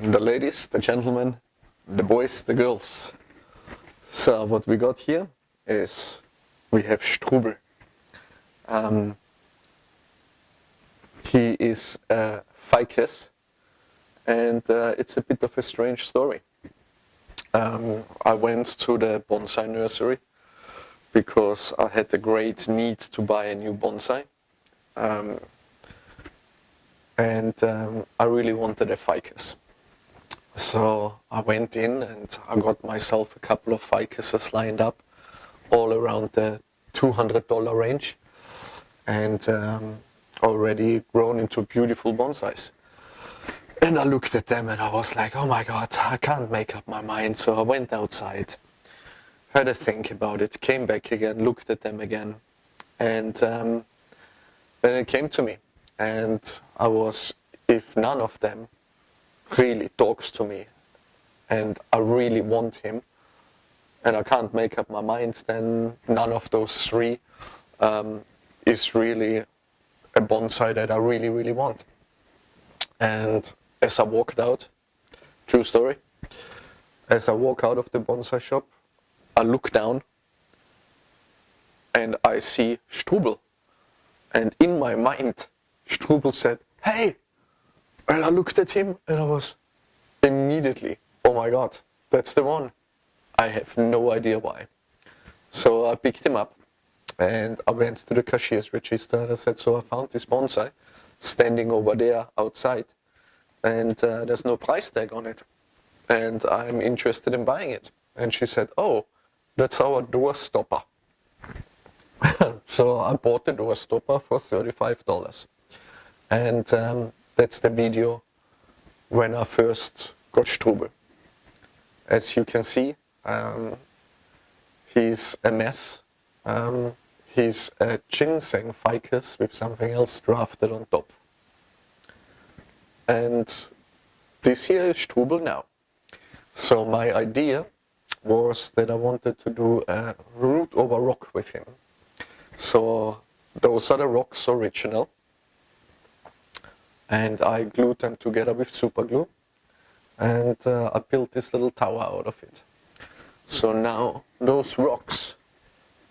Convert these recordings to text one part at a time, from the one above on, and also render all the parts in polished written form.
the ladies, the gentlemen, the boys, the girls. So what we got here is we have Strubel. He is a ficus, and it's a bit of a strange story. I went to the bonsai nursery because I had a great need to buy a new bonsai. I really wanted a ficus. So I went in and I got myself a couple of ficuses lined up all around the $200 range, and already grown into beautiful bonsais. And I looked at them and I was like, oh my god, I can't make up my mind. So I went outside, had a think about it, came back again, looked at them again, and then it came to me. And I was, if none of them really talks to me and I really want him and I can't make up my mind, then none of those three is really a bonsai that I really, really want. And as I walked out, true story, as I walk out of the bonsai shop, I look down and I see Strubel. And in my mind, Strubel said, hey! And I looked at him and I was immediately, oh my god, that's the one. I have no idea why. So I picked him up and I went to the cashier's register and I said, so I found this bonsai standing over there outside, and there's no price tag on it, and I'm interested in buying it. And she said, oh, that's our door stopper. So I bought the door stopper for $35. And that's the video when I first got Strubel. As you can see, he's a mess. He's a ginseng ficus with something else drafted on top. And this here is Strubel now. So my idea was that I wanted to do a root over rock with him. So those are the rocks original. And I glued them together with super glue. And I built this little tower out of it. So now those rocks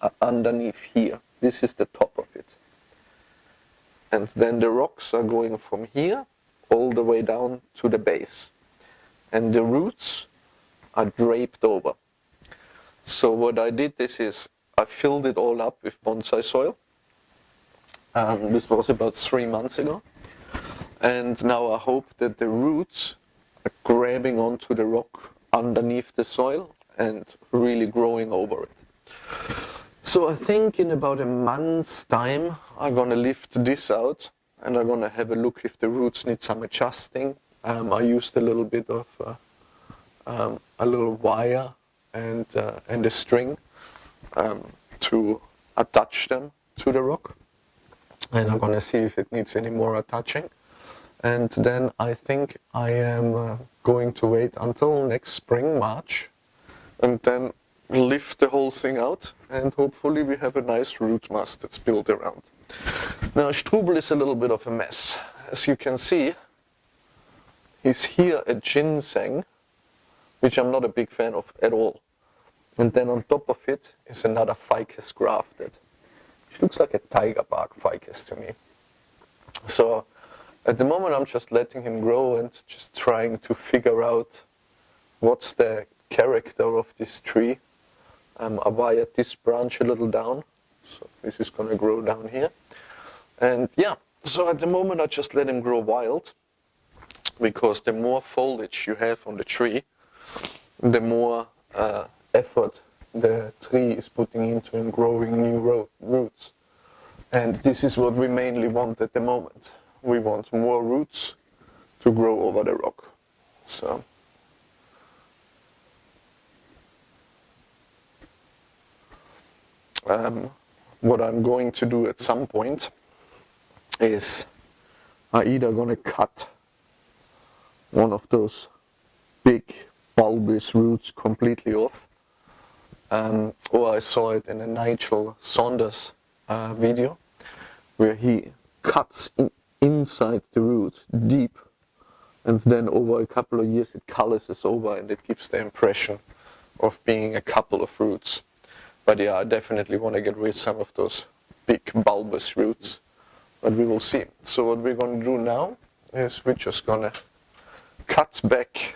are underneath here. This is the top of it. And then the rocks are going from here all the way down to the base. And the roots are draped over. So what I did is I filled it all up with bonsai soil. This was about 3 months ago. And now I hope that the roots are grabbing onto the rock underneath the soil and really growing over it. So I think in about a month's time I'm gonna lift this out and I'm gonna have a look if the roots need some adjusting. I used a little bit of a little wire and a string to attach them to the rock, and I'm gonna see if it needs any more attaching. And then I think I am going to wait until next spring, March, and then lift the whole thing out, and hopefully we have a nice root mass that's built around. Now Strubel is a little bit of a mess. As you can see, he's here a ginseng, which I'm not a big fan of at all. And then on top of it is another ficus grafted, which looks like a tiger bark ficus to me. So at the moment I'm just letting him grow and just trying to figure out what's the character of this tree. I wired this branch a little down, so this is going to grow down here. And yeah, so at the moment I just let him grow wild, because the more foliage you have on the tree, the more effort the tree is putting into in growing new roots. And this is what we mainly want at the moment. We want more roots to grow over the rock. So what I'm going to do at some point is I'm either going to cut one of those big bulbous roots completely off, or I saw it in a Nigel Saunders video where he cuts inside the root deep and then over a couple of years it colors over and it gives the impression of being a couple of roots. But yeah, I definitely want to get rid of some of those big bulbous roots, but we will see. So what we're going to do now is we're just going to cut back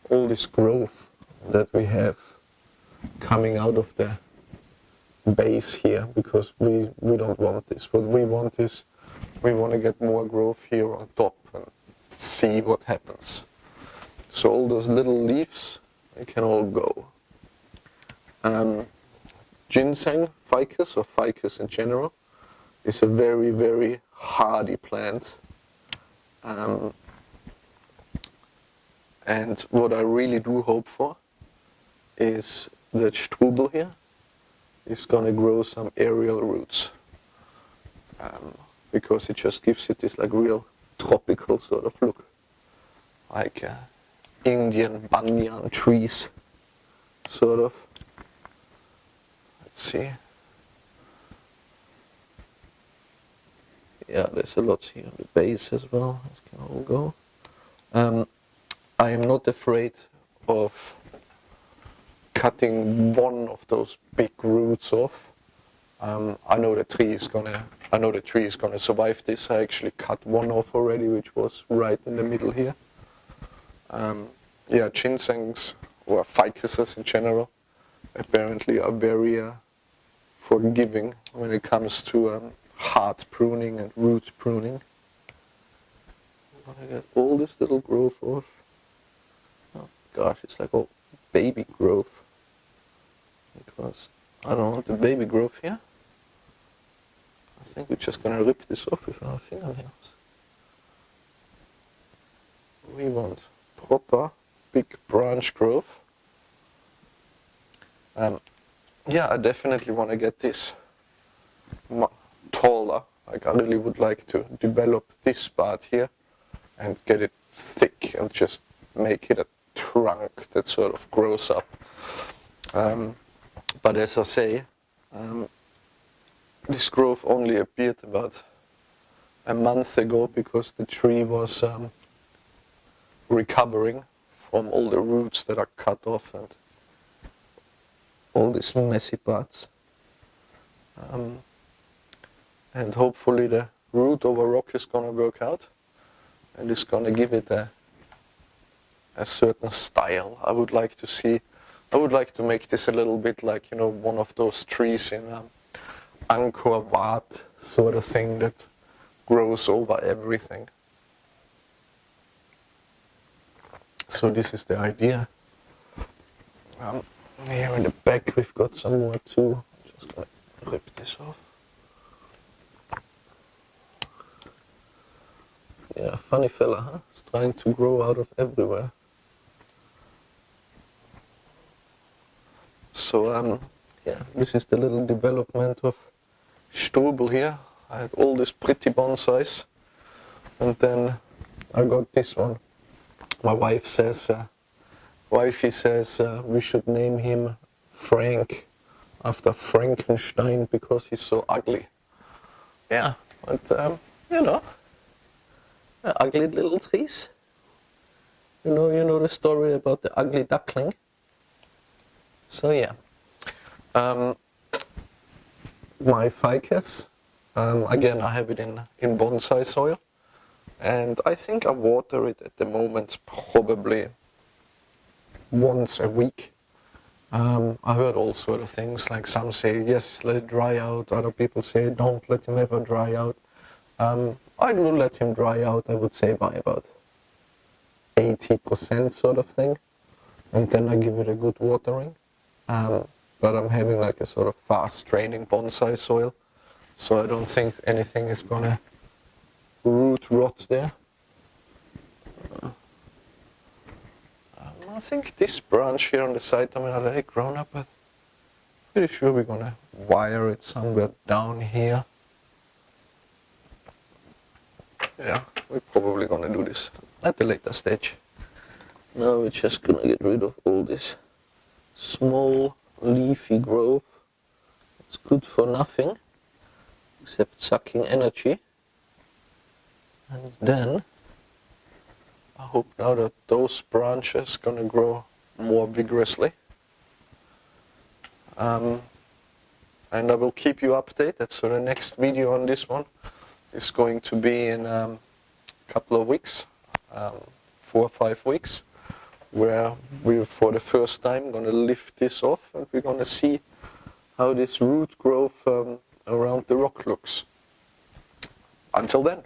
all this growth that we have coming out of the base here, because we don't want this. What we want is, we want to get more growth here on top and see what happens. So all those little leaves, they can all go. Ginseng ficus, or ficus in general, is a very, very hardy plant. And what I really do hope for is that Strubel here is going to grow some aerial roots. Because it just gives it this like real tropical sort of look. Like Indian banyan trees, sort of. Let's see. Yeah, there's a lot here on the base as well. This can all go. I am not afraid of cutting one of those big roots off. I know the tree is gonna survive this. I actually cut one off already, which was right in the middle here. Yeah, ginsengs or ficuses in general apparently are very forgiving when it comes to heart pruning and root pruning. I want to get all this little growth off. Oh gosh, it's like all baby growth. Because I don't want the baby growth here. I think we're just going to rip this off with our fingernails. We want proper big branch growth. Yeah, I definitely want to get this taller. Like, I really would like to develop this part here and get it thick and just make it a trunk that sort of grows up. But as I say, this growth only appeared about a month ago because the tree was recovering from all the roots that are cut off and all these messy parts. And hopefully the root over rock is going to work out and it's going to give it a certain style. I would like to make this a little bit like, you know, one of those trees in Angkor Wat sort of thing that grows over everything. So this is the idea. Here in the back we've got some more too. I'm just going to rip this off. Yeah, funny fella, huh? He's trying to grow out of everywhere. So yeah, this is the little development of Strubel here. I had all these pretty bonsais, and then I got this one. My wife says, wifey says we should name him Frank after Frankenstein because he's so ugly. Yeah, but you know, ugly little trees. You know the story about the ugly duckling. So yeah, my ficus, again I have it in bonsai soil, and I think I water it at the moment probably once a week. I heard all sort of things, like some say yes, let it dry out, other people say don't let him ever dry out. I do let him dry out, I would say by about 80% sort of thing, and then I give it a good watering. But I'm having like a sort of fast draining bonsai soil, so I don't think anything is gonna root rot there. I think this branch here on the side, I mean, I let it grown up, but pretty sure we're gonna wire it somewhere down here. Yeah, we're probably gonna do this at a later stage. Now we're just gonna get rid of all this small leafy growth. It's good for nothing except sucking energy. And then I hope now that those branches gonna grow more vigorously. And I will keep you updated. So the next video on this one is going to be in a couple of weeks, 4 or 5 weeks, where we for the first time gonna lift this off and we're gonna see how this root growth around the rock looks. Until then.